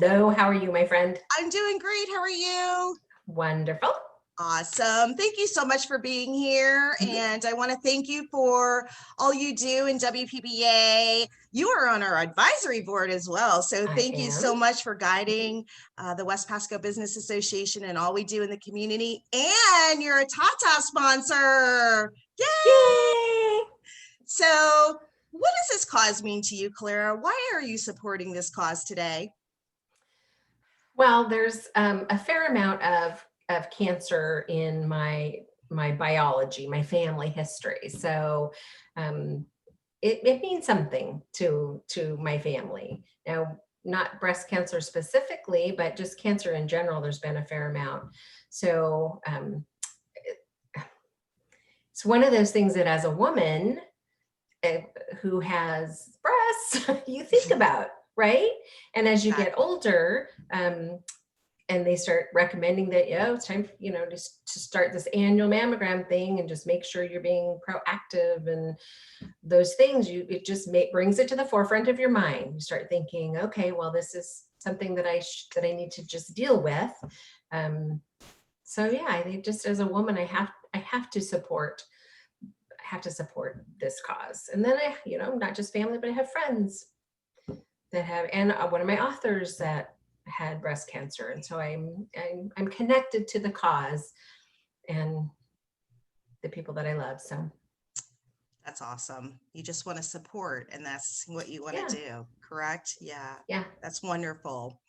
Hello, how are you, my friend? I'm doing great. How are you? Wonderful. Awesome. Thank you so much for being here. Mhm. And I want to thank you for all you do in WPBA. You are on our advisory board as well. So I thank you so am. much for guiding the West Pasco Business Association and all we do in the community. And you're a Tata sponsor. Yay! Yay! So what does this cause mean to you, Clara? Why are you supporting this cause today? Well, there's a fair amount of cancer in my biology, my family history. So um, it means something to my family. Now, not breast cancer specifically, but just cancer in general, there's been a fair amount. So it's one of those things that as a woman, uh, who has breasts, you think about, right? And as you get Exactly. older, and they start recommending that, it's time, just to start this annual mammogram thing and just make sure you're being proactive and those things, it just brings it to the forefront of your mind. You start thinking, okay, well, this is something that I need to just deal with. Um, so yeah, I think just as a woman, I have to support this cause. And then not just family, but I have friends that have, and one of my authors that had breast cancer. And so I'm connected to the cause and the people that I love. So That's awesome. You just want to support, and that's what you want to yeah, do, correct? Yeah, yeah, that's wonderful.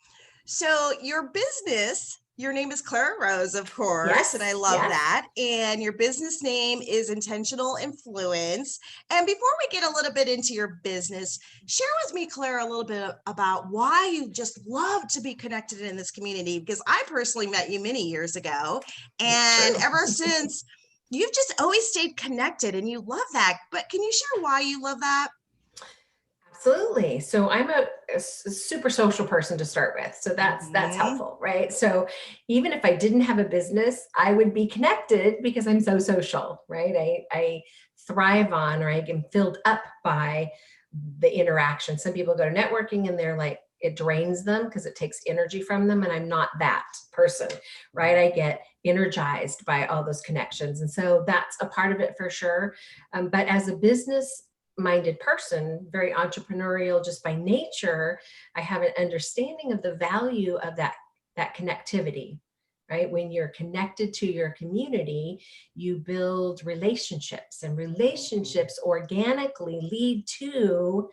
So your business, your name is Clara Rose, of course, and I yes, love yes. that. And your business name is Intentional Influence. And before we get a little bit into your business, share with me, Clara, a little bit about why you just love to be connected in this community, because I personally met you many years ago, and True. ever since, you've just always stayed connected, and you love that. But can you share why you love that? Absolutely. So I'm a super social person to start with. So that's Mm-hmm. helpful, right? So even if I didn't have a business, I would be connected because I'm so social, right? I thrive on, or I am filled up by the interaction. Some people go to networking and they're like, it drains them because it takes energy from them. And I'm not that person, right? I get energized by all those connections. And so that's a part of it for sure. But as a business minded person, very entrepreneurial just by nature, I have an understanding of the value of that connectivity, right? When you're connected to your community, you build relationships, and relationships organically lead to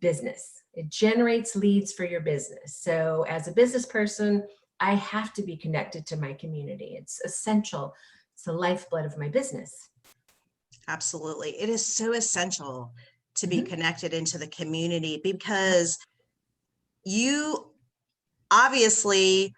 business. It generates leads for your business. So as a business person, I have to be connected to my community. It's essential. It's the lifeblood of my business. Absolutely. It is so essential to be Mhm. connected into the community, because you obviously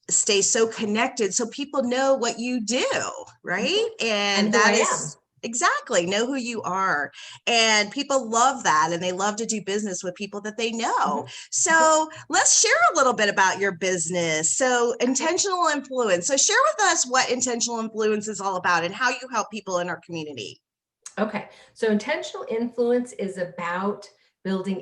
stay so connected so people know what you do, Mhm. right? And And who I that am. is exactly, know who you are. And people love that, and they love to do business with people that they know. Mhm. Mhm. So let's share a little bit about your business. So Okay. intentional influence. So share with us what intentional influence is all about and how you help people in our community. Okay. So intentional influence is about building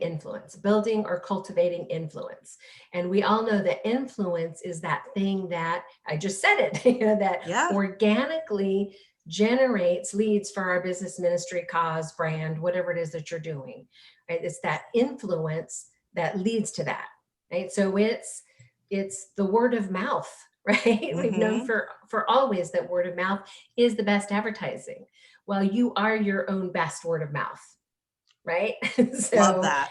or cultivating influence. And we all know that influence is that thing that I just said it, that Yeah. organically generates leads for our business, ministry, cause, brand, whatever it is that you're doing. Right? It's that influence that leads to that. Right. So it's the word of mouth, right? We've known Mm-hmm. for always that word of mouth is the best advertising. Well, you are your own best word of mouth, right? Love So, that.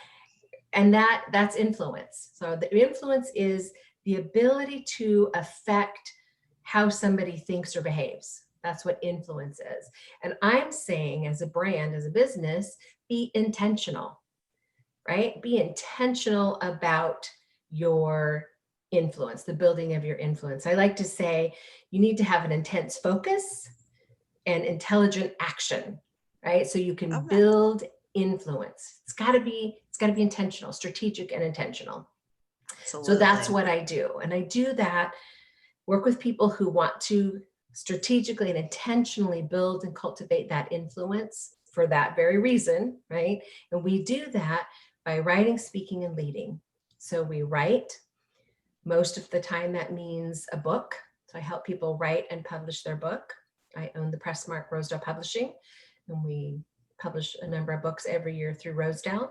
and that's influence. So the influence is the ability to affect how somebody thinks or behaves. That's what influence is. And I'm saying, as a brand, as a business, be intentional, right? Be intentional about your influence, the building of your influence. I like to say you need to have an intense focus and intelligent action, right? So you can Okay. build influence. It's got to be intentional, strategic and intentional. So that's Absolutely. what I do. And I do that, work with people who want to strategically and intentionally build and cultivate that influence for that very reason, right? And we do that by writing, speaking, and leading. So we write, Most of the time that means a book. So I help people write and publish their book. I own the press mark RoseDale Publishing, and we publish a number of books every year through RoseDale.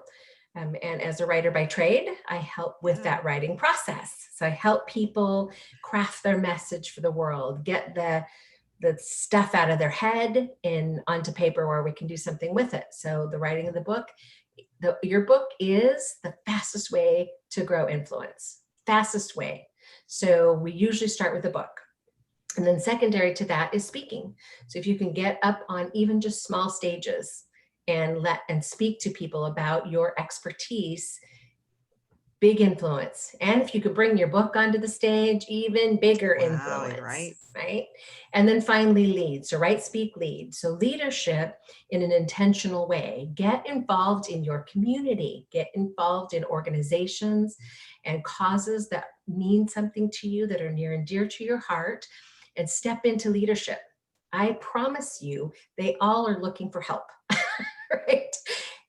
And as a writer by trade, I help with that writing process. So I help people craft their message for the world, get the stuff out of their head and onto paper where we can do something with it. So the writing of the book, your book is the fastest way to grow influence, fastest way. So we usually start with a book. And then secondary to that is speaking. So if you can get up on even just small stages and speak to people about your expertise, big influence. And if you could bring your book onto the stage, even bigger influence, right? And then finally lead. So write, speak, lead. So leadership in an intentional way. Get involved in your community, get involved in organizations and causes that mean something to you, that are near and dear to your heart, and step into leadership. I promise you, they all are looking for help, right?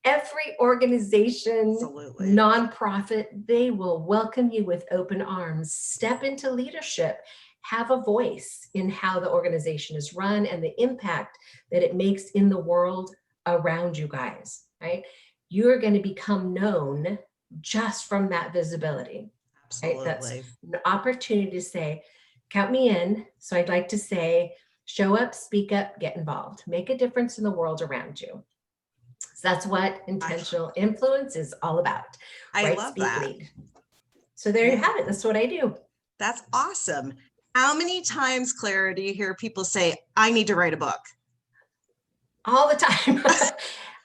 Every organization, nonprofit, they will welcome you with open arms. Step into leadership, have a voice in how the organization is run and the impact that it makes in the world around you guys, right? You're going to become known just from that visibility. Right? That's an opportunity to say, count me in. So I'd like to say, show up, speak up, get involved, make a difference in the world around you. So that's what intentional influence is all about. I love that. Lead. So there you have it. That's what I do. That's awesome. How many times, Clara, do you hear people say, I need to write a book? All the time.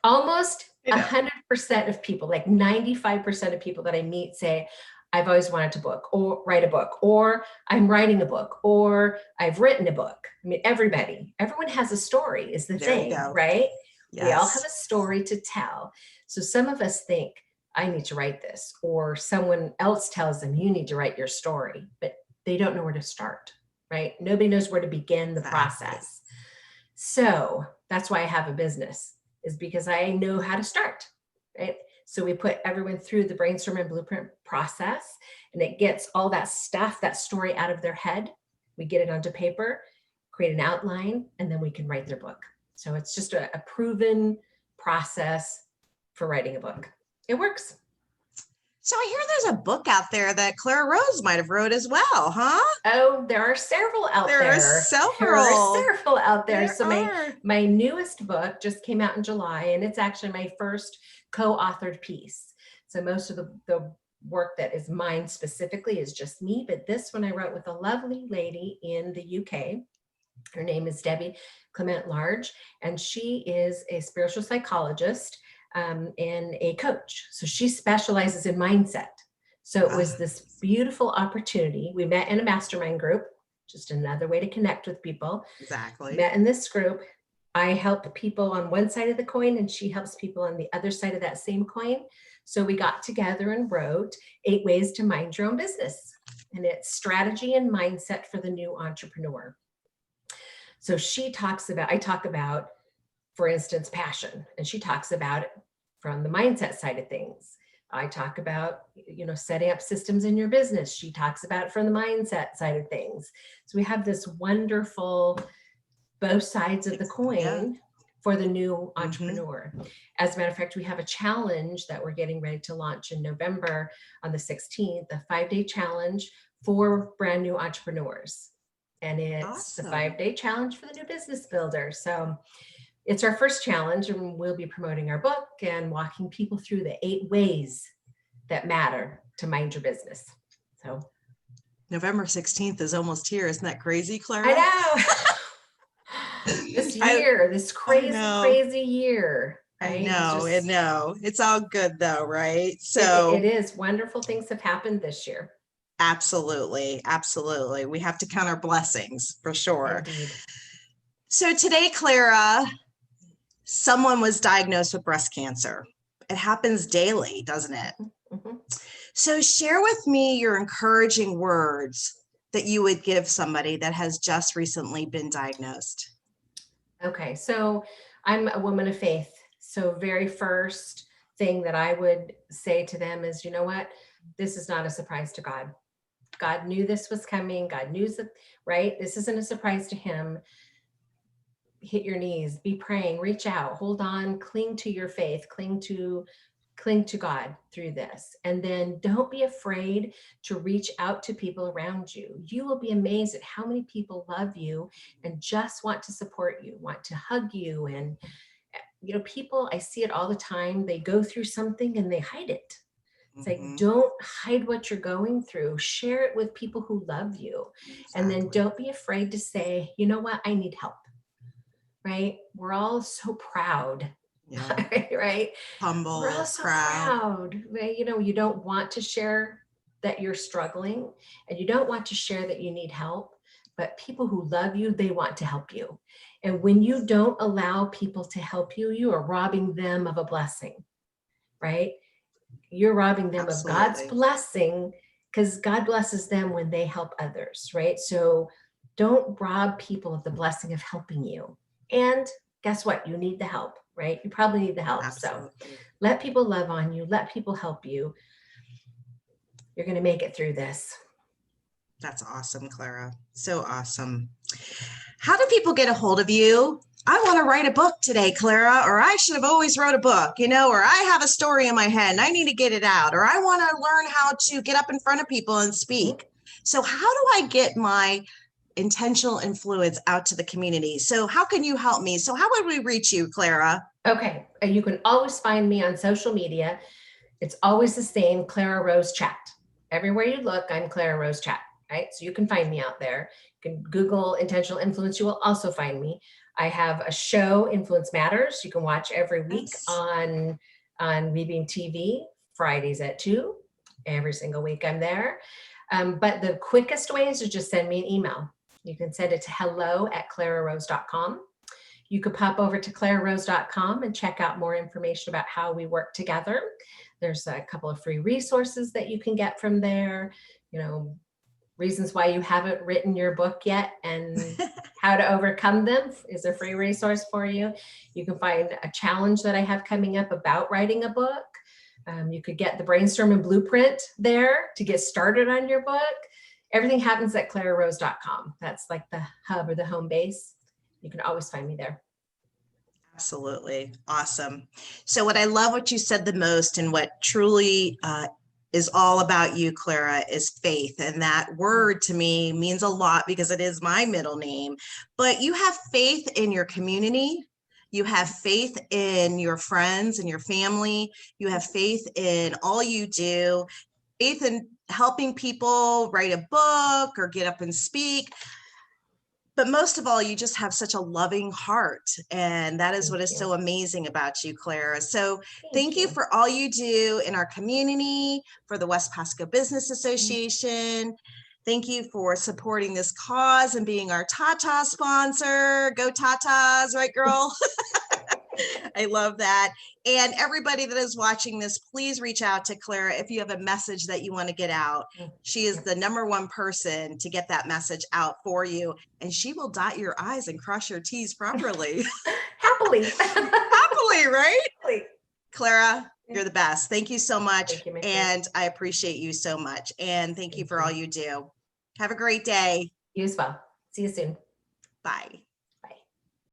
Almost 100% of people, like 95% of people that I meet say, I've always wanted to write a book, or I'm writing a book, or I've written a book. I mean, everyone has a story is the thing, right? Yes. We all have a story to tell. So some of us think, I need to write this, or someone else tells them, you need to write your story, but they don't know where to start, right? Nobody knows where to begin the process. So that's why I have a business, is because I know how to start, right? So we put everyone through the brainstorm and blueprint process, and it gets all that stuff, that story out of their head. We get it onto paper, create an outline, and then we can write their book. So it's just a proven process for writing a book. It works. So I hear there's a book out there that Clara Rose might have wrote as well, huh? Oh, there are several out there. There are several out there. My newest book just came out in July, and it's actually my first co-authored piece. So most of the work that is mine specifically is just me, but this one I wrote with a lovely lady in the UK. Her name is Debbie Clement Large, and she is a spiritual psychologist and a coach. So she specializes in mindset. So it was this beautiful opportunity. We met in a mastermind group, just another way to connect with people. Exactly. Met in this group. I help people on one side of the coin, and she helps people on the other side of that same coin. So we got together and wrote 8 Ways to Mind Your Own Business. And it's strategy and mindset for the new entrepreneur. So I talk about, for instance, passion, and she talks about it from the mindset side of things. I talk about, setting up systems in your business. She talks about it from the mindset side of things. So we have this wonderful both sides of the coin for the new entrepreneur. As a matter of fact, we have a challenge that we're getting ready to launch in November on the 16th, a 5-day challenge for brand new entrepreneurs. And it's the 5-day challenge for the new business builder. So it's our first challenge, and we'll be promoting our book and walking people through the 8 ways that matter to mind your business. So November 16th is almost here. Isn't that crazy, Clara? I know. This crazy year. Right? I know. It's all good though, right? So it is. Wonderful things have happened this year. Absolutely. We have to count our blessings for sure. Indeed. So today, Clara, someone was diagnosed with breast cancer. It happens daily, doesn't it? Mm-hmm. So share with me your encouraging words that you would give somebody that has just recently been diagnosed. Okay, so I'm a woman of faith. So very first thing that I would say to them is, you know what? This is not a surprise to God. God knew this was coming. God knew that, right? This isn't a surprise to him. Hit your knees, be praying, reach out, hold on, cling to your faith, cling to God through this. And then don't be afraid to reach out to people around you. You will be amazed at how many people love you and just want to support you, want to hug you. And, you know, people, I see it all the time. They go through something and they hide it. It's like, don't hide what you're going through. Share it with people who love you. And then Exactly. don't be afraid to say, you know what, I need help. Right? We're all so proud, Yeah. right? We're all Humble, so proud. proud. Right? You know, you don't want to share that you're struggling and you don't want to share that you need help, but people who love you, they want to help you. And when you don't allow people to help you, you are robbing them of a blessing, right? You're robbing them of God's Absolutely. blessing because God blesses them when they help others, right? So don't rob people of the blessing of helping you. And guess what? You need the help, right? You probably need the help. So Absolutely. let people love on you, let people help you. You're going to make it through this. That's awesome, Clara. So awesome. How do people get a hold of you? I want to write a book today, Clara, or I should have always wrote a book, or I have a story in my head and I need to get it out, or I want to learn how to get up in front of people and Mhm. speak. So how do I get my intentional influence out to the community? So how can you help me? So how would we reach you, Clara? Okay. You can always find me on social media. It's always the same, Clara Rose Chat. Everywhere you look, I'm Clara Rose Chat, right? So you can find me out there. You can Google intentional influence. You will also find me. I have a show, Influence Matters. You can watch every week Yes. on Rebeam TV, Fridays at 2. Every single week I'm there. But the quickest way is to just send me an email. You can send it to hello@clararose.com. You could pop over to clararose.com and check out more information about how we work together. There's a couple of free resources that you can get from there, reasons why you haven't written your book yet and how to overcome them is a free resource for you. You can find a challenge that I have coming up about writing a book. You could get the brainstorm and blueprint there to get started on your book. Everything happens at clararose.com. That's like the hub or the home base. You can always find me there. Absolutely. Awesome. So what I love what you said the most and what truly is all about you, Clara, is faith. And that word to me means a lot because it is my middle name. But you have faith in your community. You have faith in your friends and your family. You have faith in all you do, faith in helping people write a book or get up and speak. But most of all, you just have such a loving heart. And that is what Thank is you. so amazing about you, Clara. So Thank thank you you. for all you do in our community, for the West Pasco Business Association. Thank you for supporting this cause and being our Tata sponsor. Go Tatas, right, girl? I love that. And everybody that is watching this, please reach out to Clara if you have a message that you want to get out. She is the #1 person to get that message out for you, and she will dot your I's and cross your T's properly. Happily. Happily, right? Happily. Clara, you're the best. Thank you so much. Thank you, my friend. And I appreciate you so much. And thank you Thank for you. all you do. Have a great day. You as well. See you soon. Bye.